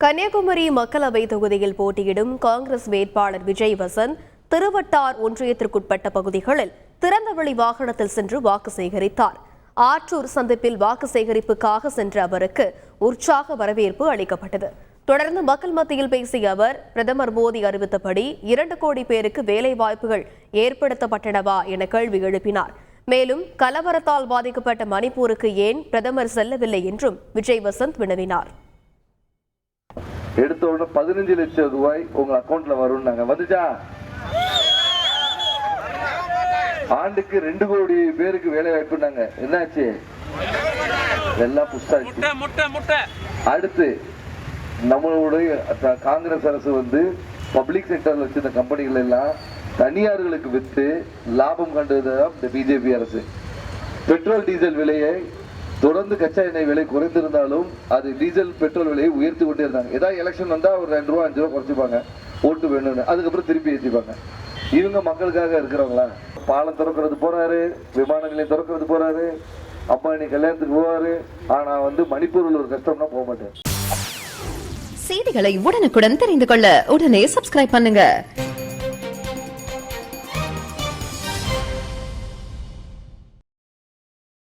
கன்னியாகுமரி மக்களவை தொகுதியில் போட்டியிடும் காங்கிரஸ் வேட்பாளர் விஜய் வசந்த் திருவட்டார் ஒன்றியத்திற்குட்பட்ட பகுதிகளில் திறந்தவெளி வாகனத்தில் சென்று வாக்கு சேகரித்தார். ஆற்றூர் சந்திப்பில் வாக்கு சேகரிப்புக்காக சென்ற அவருக்கு உற்சாக வரவேற்பு அளிக்கப்பட்டது. தொடர்ந்து மக்கள் மத்தியில் பேசிய அவர், பிரதமர் மோடி அறிவித்தபடி 2 கோடி பேருக்கு வேலைவாய்ப்புகள் ஏற்படுத்தப்பட்டனவா என கேள்வி எழுப்பினார். மேலும் கலவரத்தால் பாதிக்கப்பட்ட மணிப்பூருக்கு ஏன் பிரதமர் செல்லவில்லை என்றும் விஜய் வசந்த் வினவினார். எடுத்த உடனே 15 லட்சம் ரூபாய் உங்க அக்கௌண்ட்ல வரும். வந்துச்சா? ஆண்டுக்கு 2 கோடி பேருக்கு வேலை வாய்ப்பு. என்னாச்சு? எல்லாம் புஷ்டாச்சு. அடுத்து நம்மளுடைய காங்கிரஸ் அரசு பப்ளிக் செக்டர்ல வச்சிருந்த கம்பெனிகள் எல்லாம் தனியார்களுக்கு வித்து லாபம் கண்டதுதான் இந்த பிஜேபி அரசு. பெட்ரோல் டீசல் விலையை தொடர்ந்து கச்சா எண்ணெய் விலை குறைந்திருந்தாலும் அது டீசல் பெட்ரோல் விலையை உயர்த்தி கொண்டே இருந்தாங்க. ஏதாவது எலெக்ஷன் வந்தா ஒரு 2 ரூபா 5 ரூபா குறைச்சிப்பாங்க, ஓட்டு வேணும்னு. அதுக்கப்புறம் திருப்பி ஏற்றிப்பாங்க. இவங்க மக்களுக்காக இருக்கிறவங்களா? பாலம் திறக்கிறது போறாரு, விமான நிலையம் திறக்கிறது போறாரு, அம்பானி கல்யாணத்துக்கு போவாரு. ஆனா மணிப்பூரில் ஒரு கஷ்டம்னா போக மாட்டார். செய்திகளை உடனுக்குடன் தெரிந்து கொள்ள உடனே சப்ஸ்கிரைப் பண்ணுங்க.